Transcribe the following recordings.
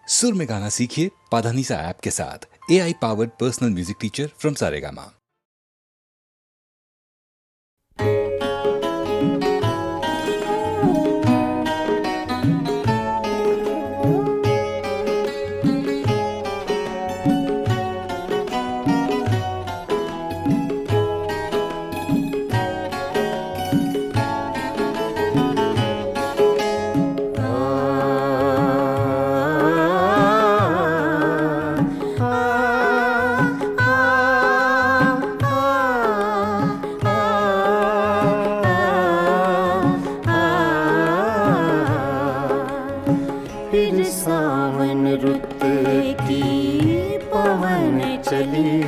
सुर में गाना सीखिए पाधानीसा ऐप के साथ। AI powered personal music teacher from Saregama. फिर सावन रुत की पवन चली,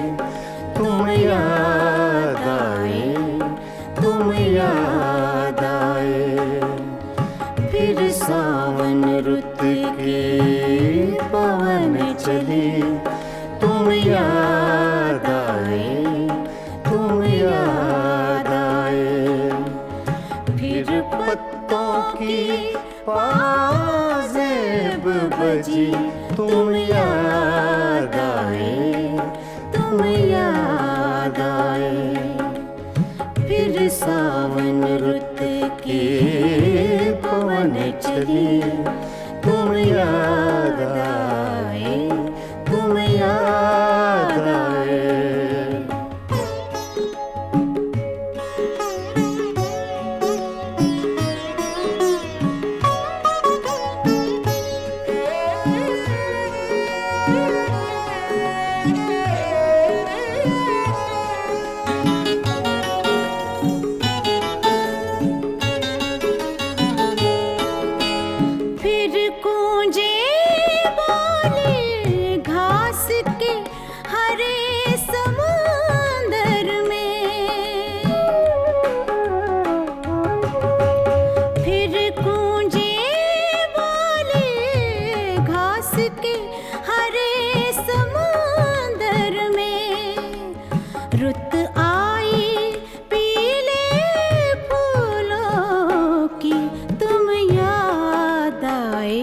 तुम याद आए, तुम याद आए। फिर सावन रुत की पवन चली, तुम याद आए, तुम याद आए। फिर पत्तों की पाजेब बजी, तुम याद आए, तुम याद आए। फिर सावन रुत की पवन चली, तुम याद आए, तुम याद आए। रुत आई पीले फूलों की, तुम याद आए,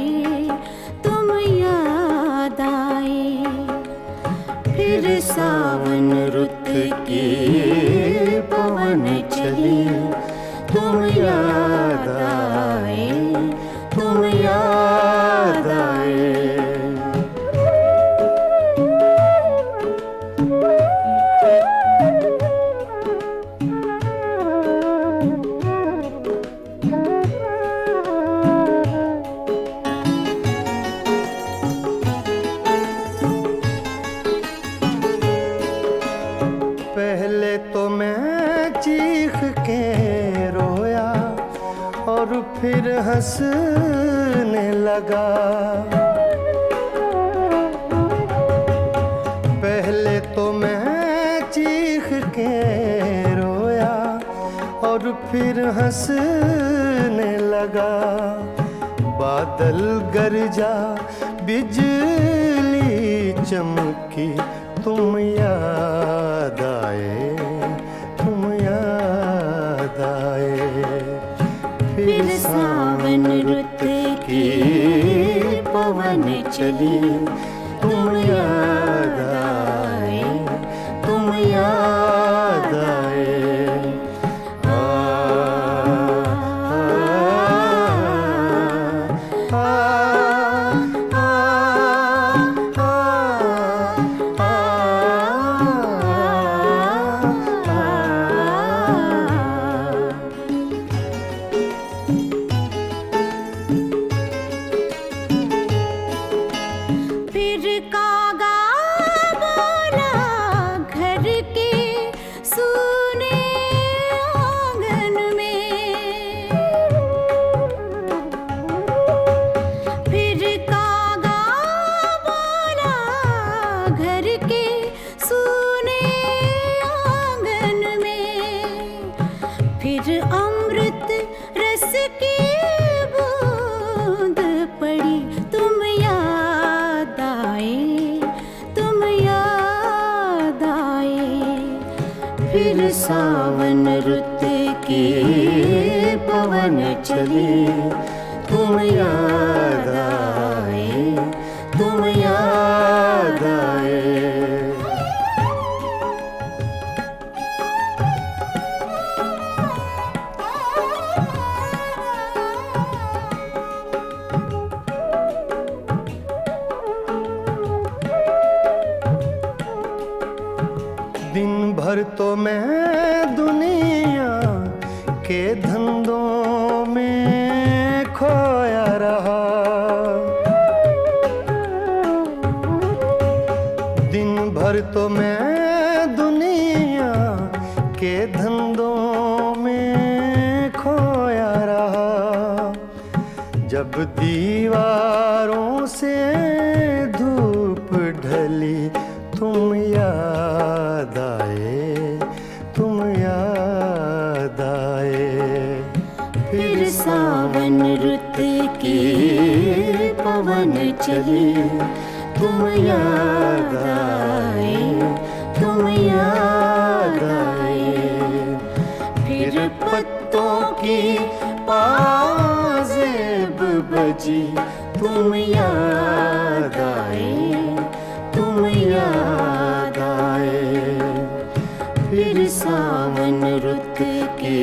तुम याद आए। फिर सावन रुत की पवन चली, तुम याद आए, तुम याद आए। पहले तो मैं चीख के रोया और फिर हंसने लगा। पहले तो मैं चीख के रोया और फिर हंसने लगा। बादल गरजा, बिजली चमकी, तुम याद आए, तुम याद आए। फिर सावन रुत की पवन चली, तुम याद आए, तुम याद आए। फिर कागा बोला घर के सूने आंगन में। फिर कागा बोला घर के सूने आंगन में। फिर अमृत रस की बूंद पड़ी, तुम याद आए, तुम याद आए। फिर सावन रुत की पवन चली, तुम याद आए, तुम याद आए। दिन भर तो मैं दुनिया के धंधों में खोया रहा, दिन भर तो मैं दुनिया के धंधों में खोया रहा। जब दीवारों से धूप ढली तुम याद आए, तुम याद आए। फिर सावन रुत की पवन चली तुम याद आए, तुम याद आए। फिर पत्तों की पाजेब बजी तुम याद आए, तुम याद आए। फिर सावन रुत की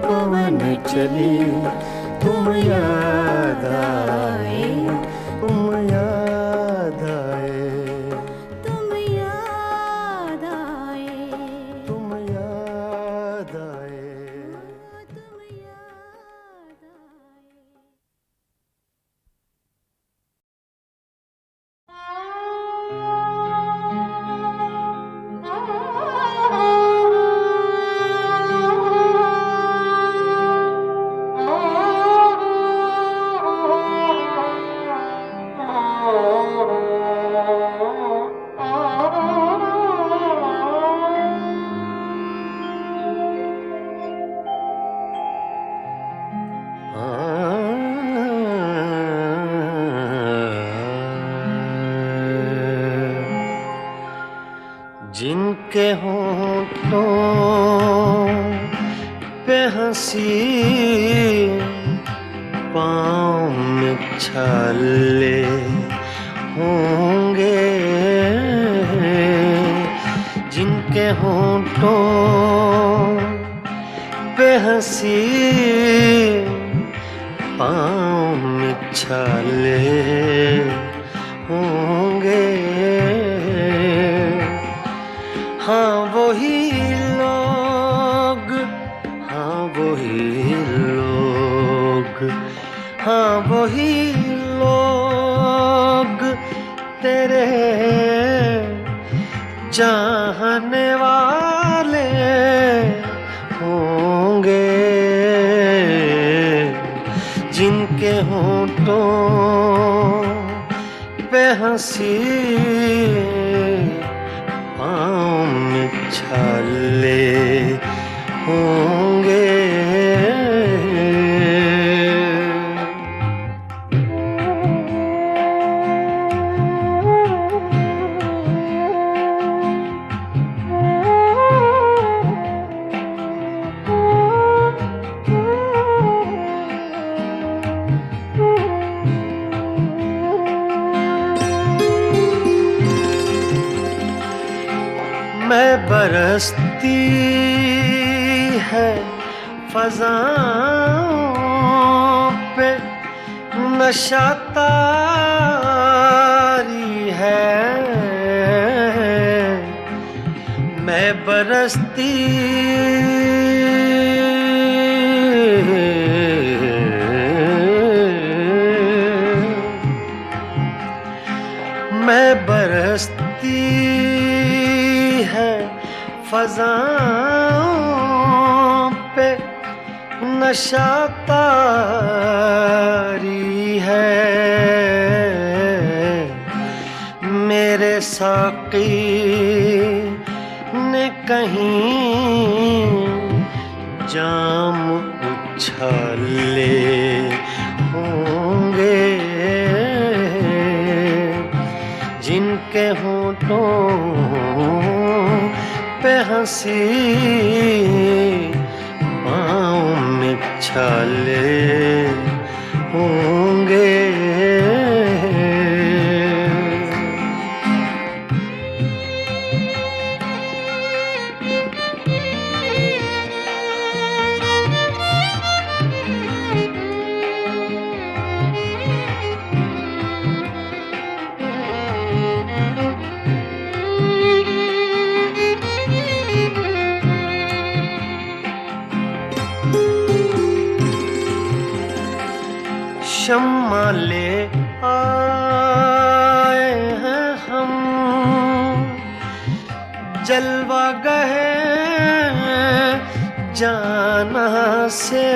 पवन चली तुम याद आए, तुम याद आए, तुम याद आए, तुम याद आए। तुम याद आए। जिनके होठों पे हंसी, पाँव में छाले होंगे, जिनके होठों पे हंसी, पाँव में छाले होंगे। हाँ वही लोग, हाँ वही लोग, हाँ वही लोग तेरे चाहने वाले होंगे, जिनके होठों पे हंसी, पाँव में छाले होंगे। मैं बरसती है फ़ज़ाओं पे नशा तारी है, मैं बरसती मैं बरसती है फ़ज़ाओं पे नशा तारी है, मेरे साक़ी ने कहीं जाम उछाले होंगे, जिनके होठों पे हंसी, पाँव में छाले होंगे। शम्मा ले आए हैं हम, जलवा गए जाना से,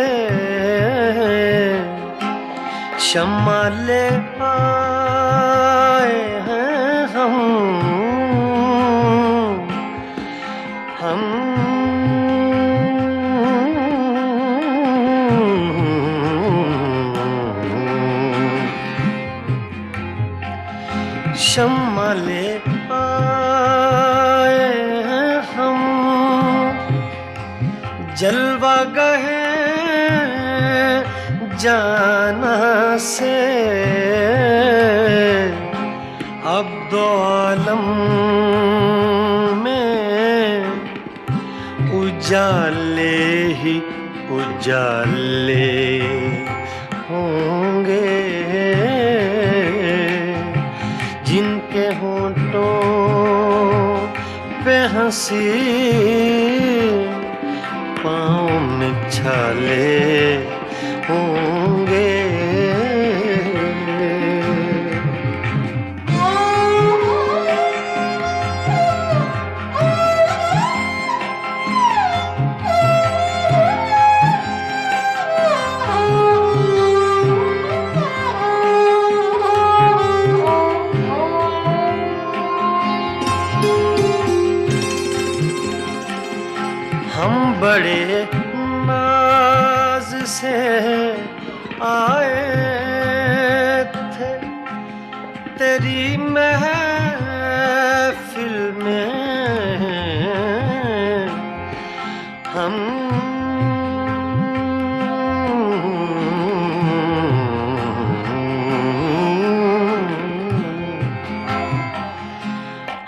शम्मा ले आए हैं हम शम्मा ले आए हैं हम, जलवा गए जाना से, अब दो आलम में उजाले ही उजाले होंगे, जिनके होंठों पे हंसी पाँव में छाले होंगे। हम बड़े नाज से आए थे तेरी महफिल में,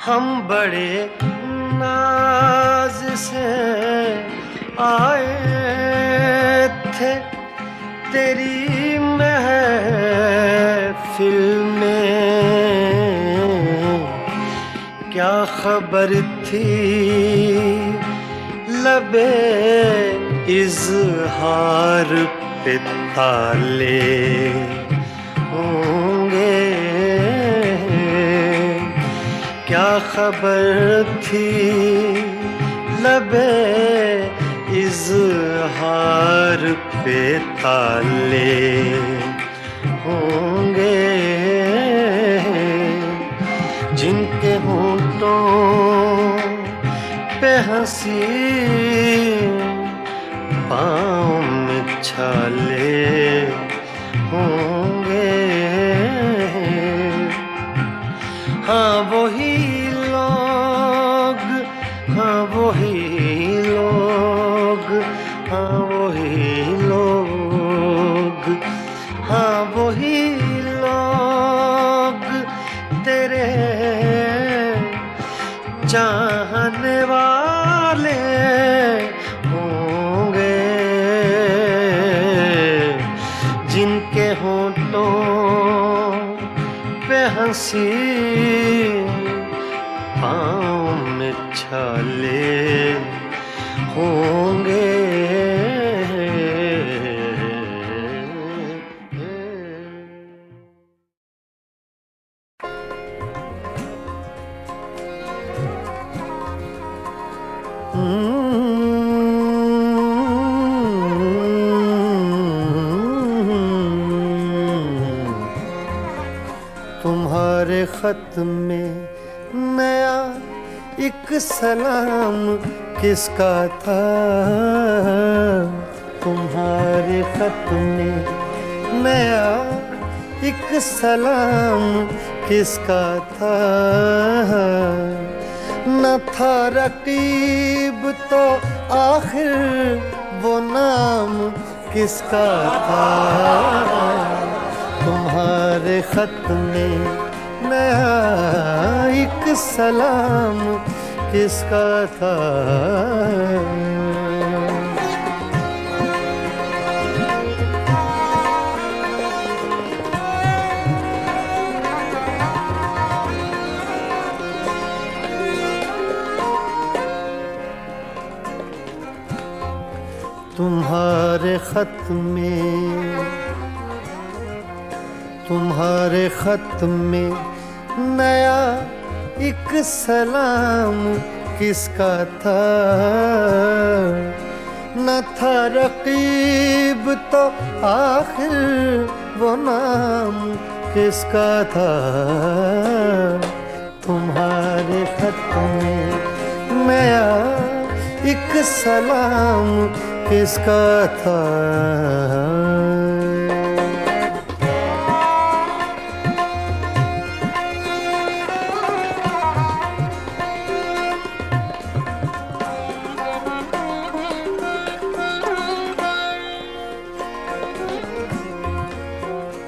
हम बड़े नाज से आए थे तेरी महफिल में, क्या खबर थी लबे इज़हार पे ताले होंगे, क्या खबर थी लबे इज़हार पे ताले होंगे, जिनके होंठों पे हंसी पाँव में छाले होंगे। हाँ वही लोग, हाँ वही लोग, हाँ वही लोग, हाँ वही लोग तेरे चाहने वाले होंगे, जिनके होंठों पे हंसी पाँव में छाले होंगे। तुम्हारे खत में नया एक सलाम किसका था, तुम्हारे खत में नया एक सलाम किसका था, न था रकीब तो आखिर वो नाम किसका था, तुम्हारे खत में नया एक सलाम किसका था। तुम्हारे खत में तुम्हारे खत में नया एक सलाम किसका था, न था रकीब तो आखिर वो नाम किसका था। तुम्हारे खत में नया एक सलाम किसका था।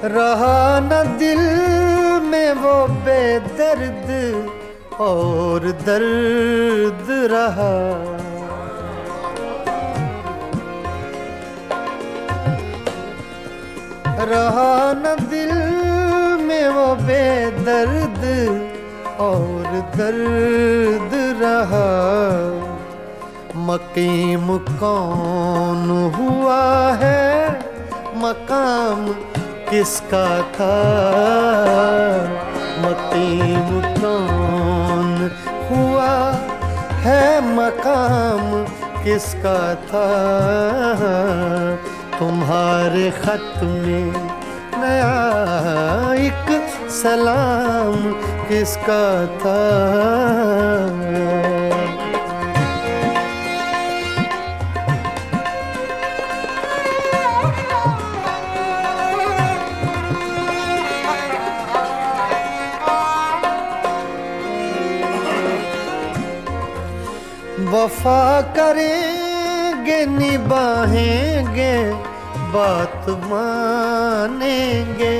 रहा न दिल में वो बेदर्द और दर्द रहा, रहा न दिल में वो बेदर्द और दर्द रहा। मकीम कौन हुआ है, मकाम किसका था। मकीम कौन हुआ है, मकाम किसका था। तुम्हारे खत में नया एक सलाम किसका था। वफा करेंगे निभाएंगे बात मानेंगे।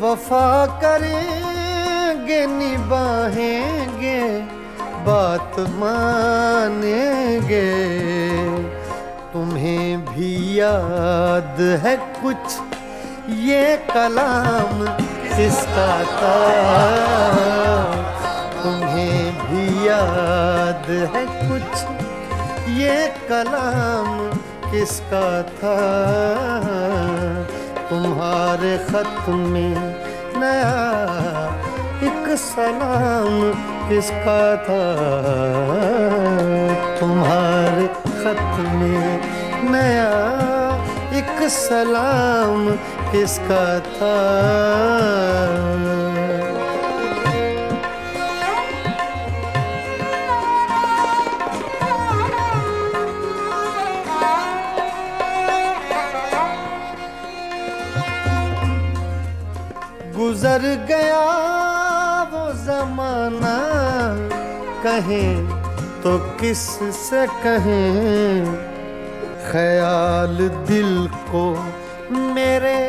वफा करेंगे निभाएंगे बात मानेंगे। तुम्हें भी याद है कुछ ये कलाम किसका था। तुम्हें भी याद है कुछ ये कलाम किसका था। तुम्हारे खत में नया एक सलाम किसका था। तुम्हारे खत में नया एक सलाम किसका था। गुजर गया वो जमाना, कहें तो किस से कहें। ख्याल दिल को मेरे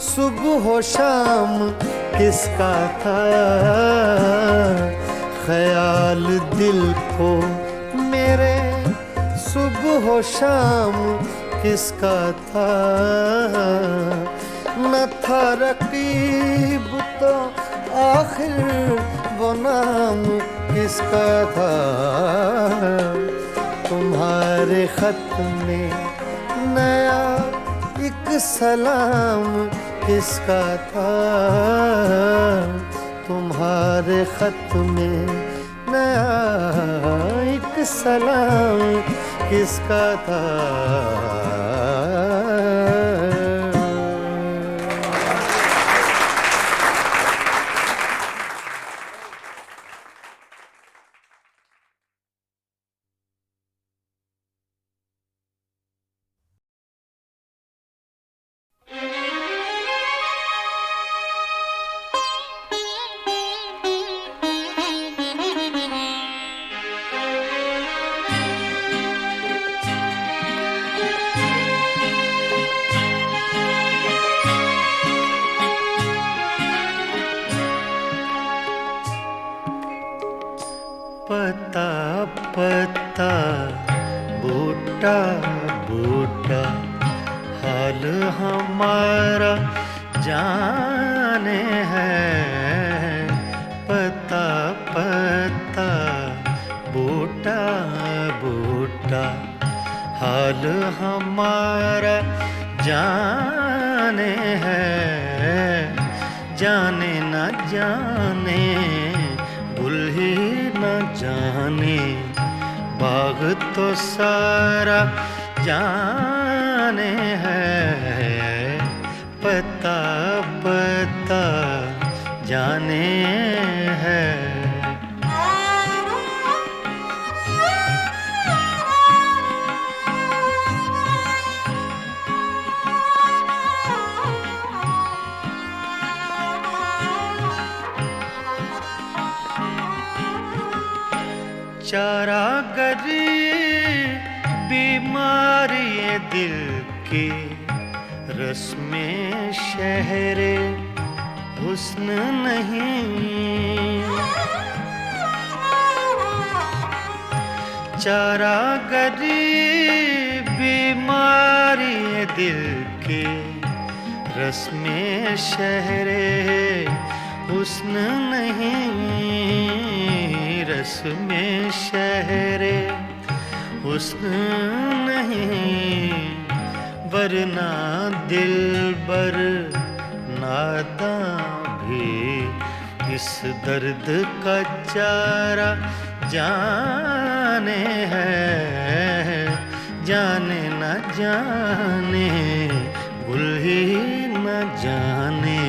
सुबह शाम किसका था। ख्याल दिल को मेरे सुबह शाम किसका था। न था रकीब तो आखिर वो नाम किसका था। तुम्हारे खत में नया एक सलाम किसका था। तुम्हारे खत में नया एक सलाम किसका था। पता पता बूटा बूटा हाल हमारा जाने है। पता पता बूटा बूटा हाल हमारा जाने है, जाने न जाने गुल ही न जाने, बाग तो सारा जाने है, पता पता जाने है। चारागरी बीमारी दिल की, रस्में शहरे हुस्न नहीं। चारागरी बीमारी दिल की, रस्में शहरे हुस्न नहीं, रस्में शहरे हुस्न नहीं, वरना दिलबर नादां भी इस दर्द का चारा जाने है, जाने न जाने गुल ही न जाने,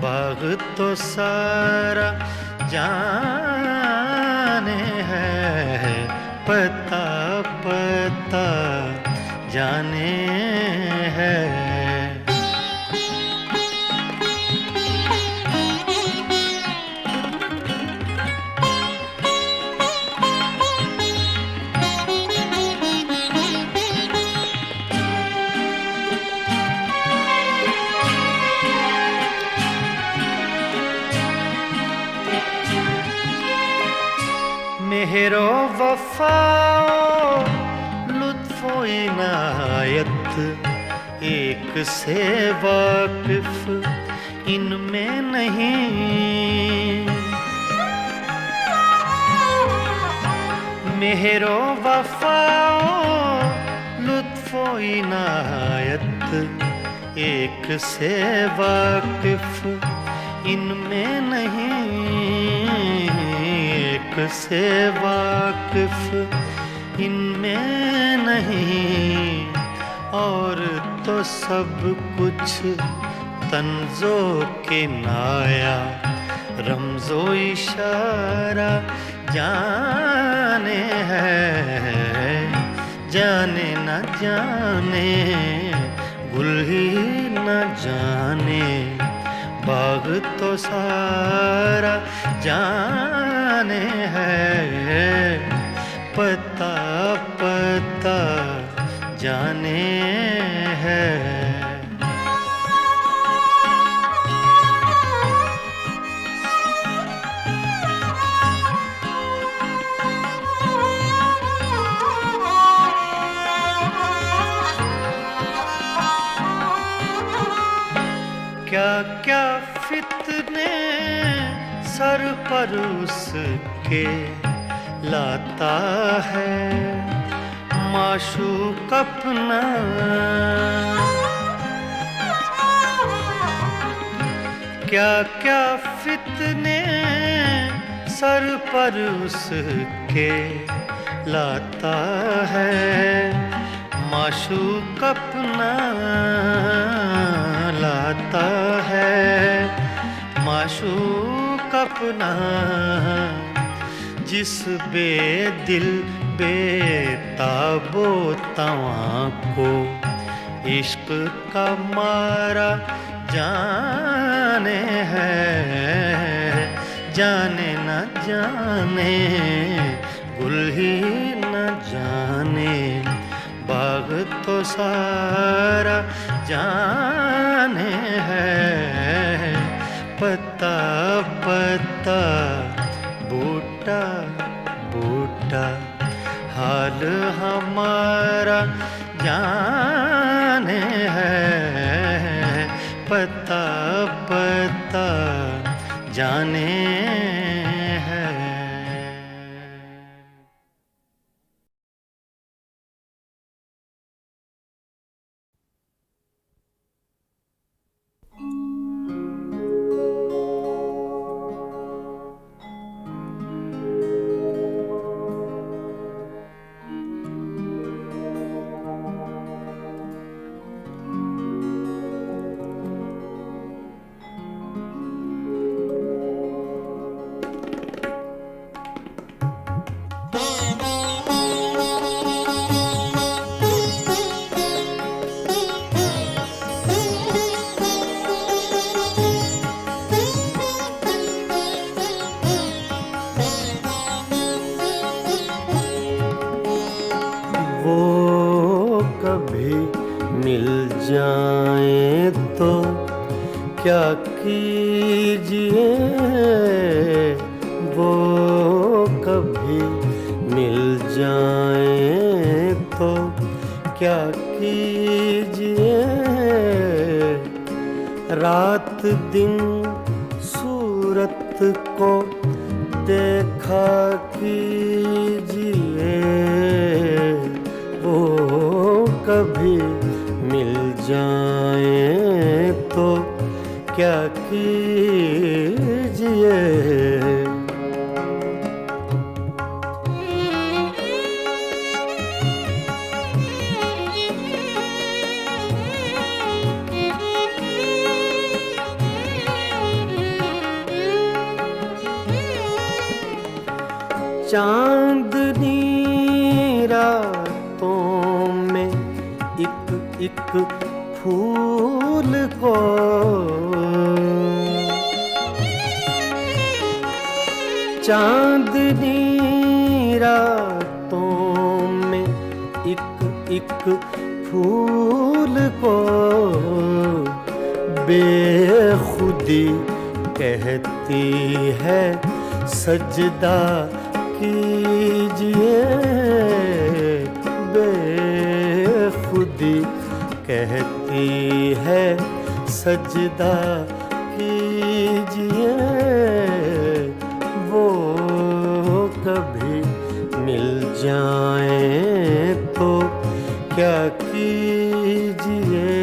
बाग तो सारा जाने है, पता पता जाने है। मेहरो वफाओ लुत्फो इनायत, एक से वाकिफ इनमें नहीं। मेहरो वफाओ लुत्फो इनायत, एक से वाकिफ इनमें नहीं, एक से वाकिफ इनमें नहीं, और तो सब कुछ तंजो के नाया, रमजो इशारा जाने है, जाने न जाने गुल ही न जाने, बाग तो सारा जाने है, पता पता जाने है। क्या क्या फितने सर पर उसके लाता है माशूक अपना, क्या क्या फितने सर पर उसके लाता है माशूक अपना, लाता है माशूक अपना, जिस बेदिल बेताबो तवां को इश्क का मारा जाने है, जाने न जाने गुल ही न जाने, बाग तो सारा जाने है, पता पता बूटा बूटा हाल हमारा जाने है, पता पता जाने वो कभी मिल जाए तो क्या कीजिए, वो कभी मिल जाए तो क्या कीजिए। रात दिन सूरत को देखा कीजिए, वो कभी मिल जाए तो क्या कीजिए। चांदनी रातों में एक एक फूल को चांदनी रातों में एक एक फूल को बेखुदी कहती है सजदा कीजिए। बेखुदी कहती है सजदा कीजिए, वो कभी मिल जाए तो क्या कीजिए।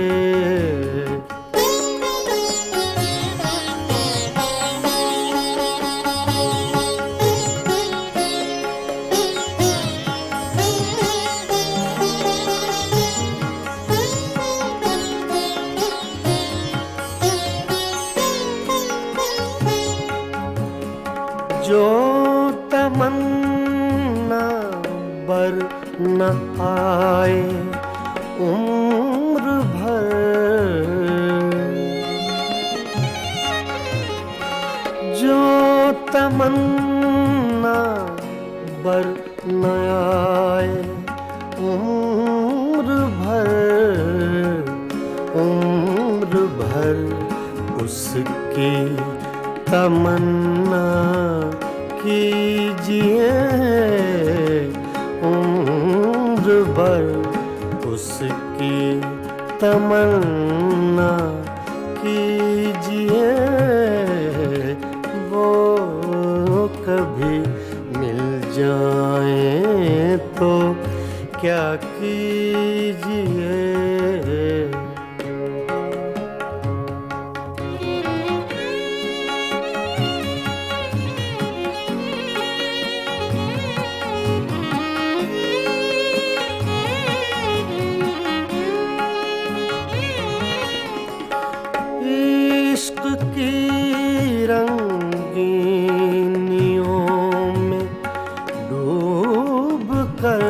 जो तमन्ना बर न आए उम्र भर, जो तमन्ना बर न आए उम्र भर उसकी तमन्ना कीजिए। उम्र भर उसकी तमन्ना कीजिए, वो कभी मिल जाए तो क्या कीजिए। इश्क की रंगीनियों में डूब कर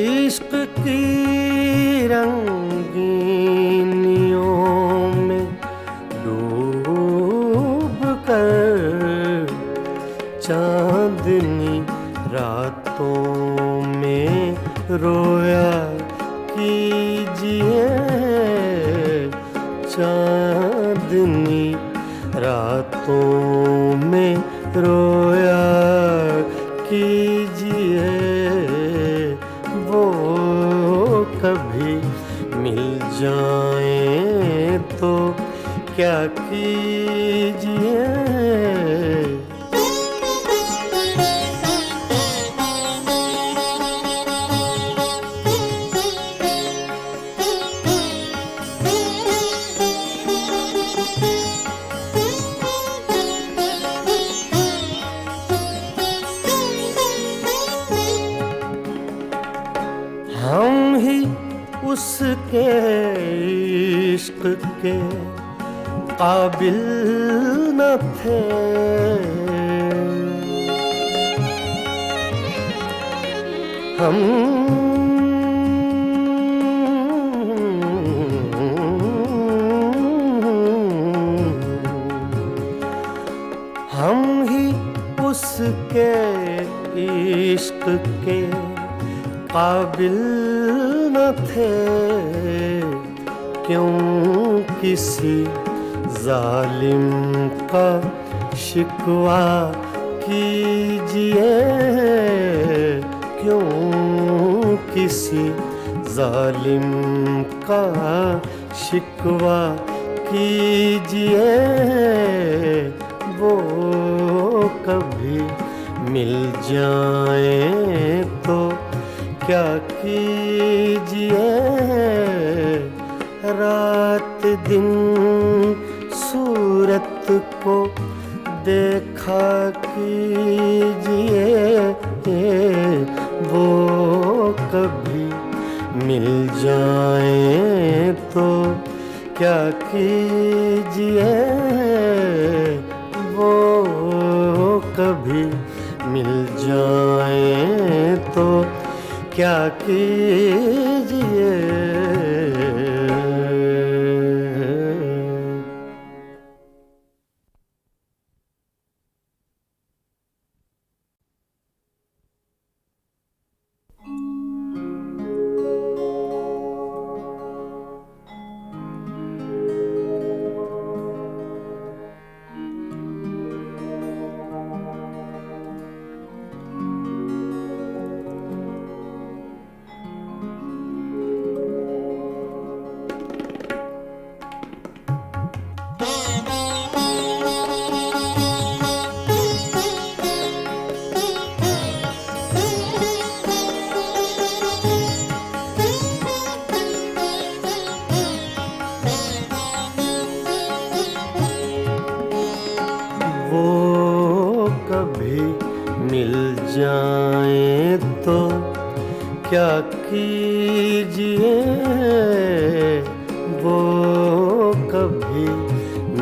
इश्क की रंगीनियों में डूब कर चांदनी रातों में रोया कीजिए। चांदनी रातों में रोया कीजिए, वो कभी मिल जाए तो क्या कीजिए। हम ही उसके इश्क के काबिल न थे, हम इश्क के काबिल न थे, क्यों किसी जालिम का शिकवा कीजिए, क्यों किसी जालिम का शिकवा कीजिए, वो कभी मिल जाए तो क्या कीजिए, रात दिन सूरत को देखा कीजिए, वो कभी मिल जाए तो क्या कीजिए, वो कभी मिल जाए तो क्या कीजिए। वो कभी मिल जाए तो क्या कीजिए, वो कभी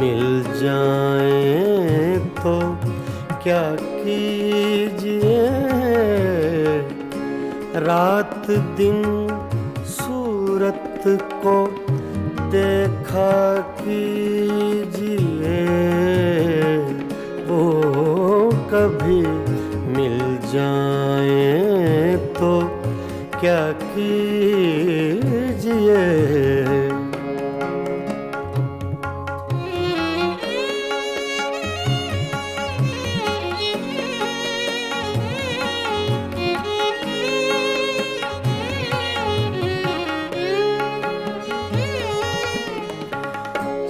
मिल जाए तो क्या कीजिए, रात दिन सूरत को देखा कीजिए, वो कभी मिल जाए तो क्या कीजिए।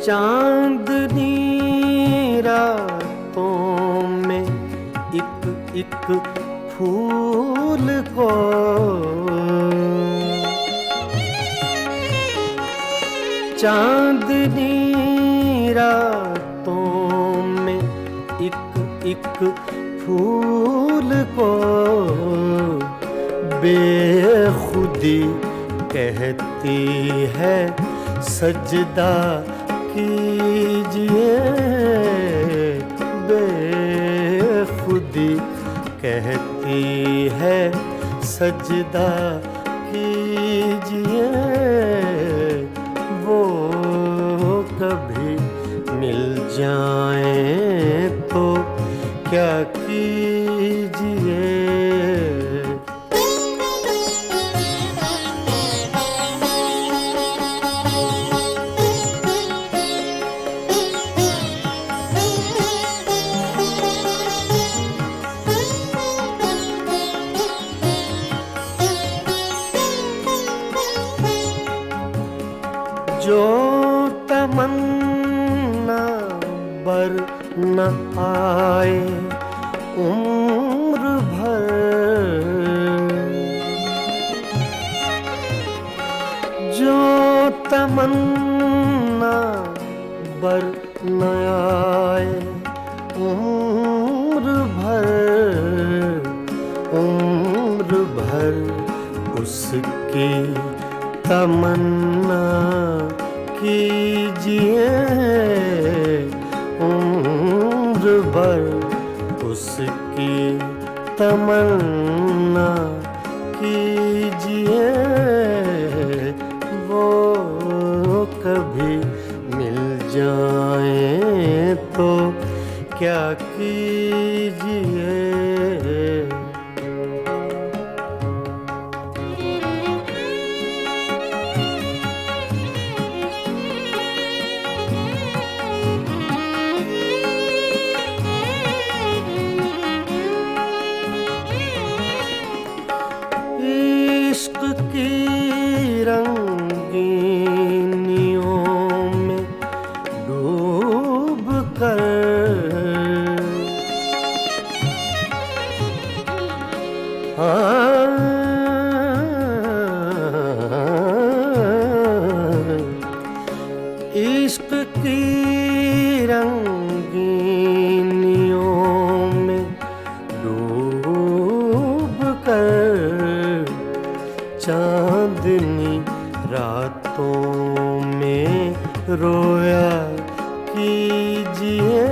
चांदनी रातों में एक एक फूल को चांदनी रातों में एक एक फूल को बेखुदी कहती है सजदा कीजिए, बेखुदी कहती है सजदा कीजिए, वो कभी मिल जाए तो क्या कीजिए। जो तमन्ना बर न आए उम्र भर, जो तमन्ना बर न आए उम्र भर उसकी तमन्ना कीजिए, उम्र भर उसकी तमन्ना कीजिए, वो कभी मिल जाए तो क्या कीजिए। की रंगीनियों में डूब कर, चांदनी रातों में रोया कीजिए,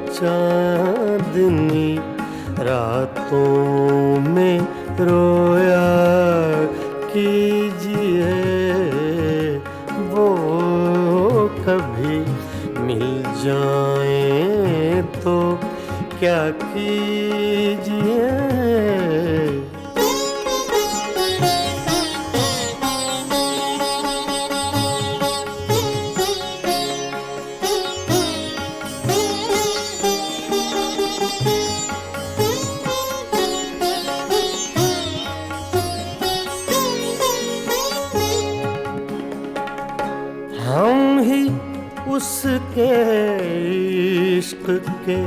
चांदनी रातों में रोया कीजिए, वो कभी मिल जाएं तो क्या कीजिए। हम ही उसके इश्क के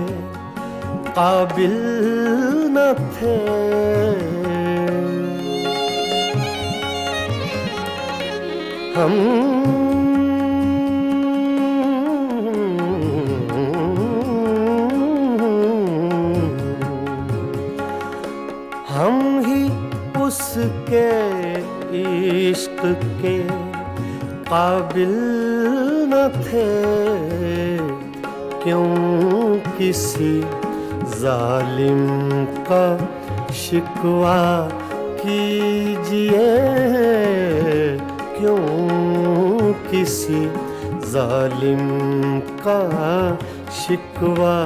काबिल न थे, हम ही उसके इश्क के काबिल न थे, क्यों किसी जालिम का शिकवा कीजिए, क्यों किसी जालिम का शिकवा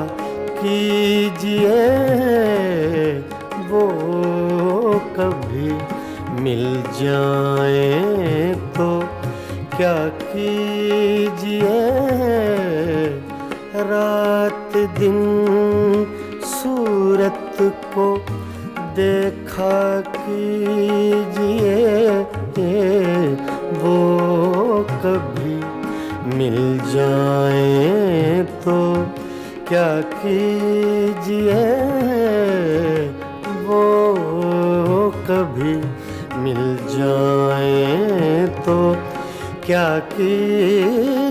कीजिए, वो कभी मिल जाएं तो क्या कीजिए। रात दिन सूरत को देखा कीजिए, वो कभी मिल जाएं तो क्या कीजिए, वो कभी मिल जाएं तो क्या कीजिए।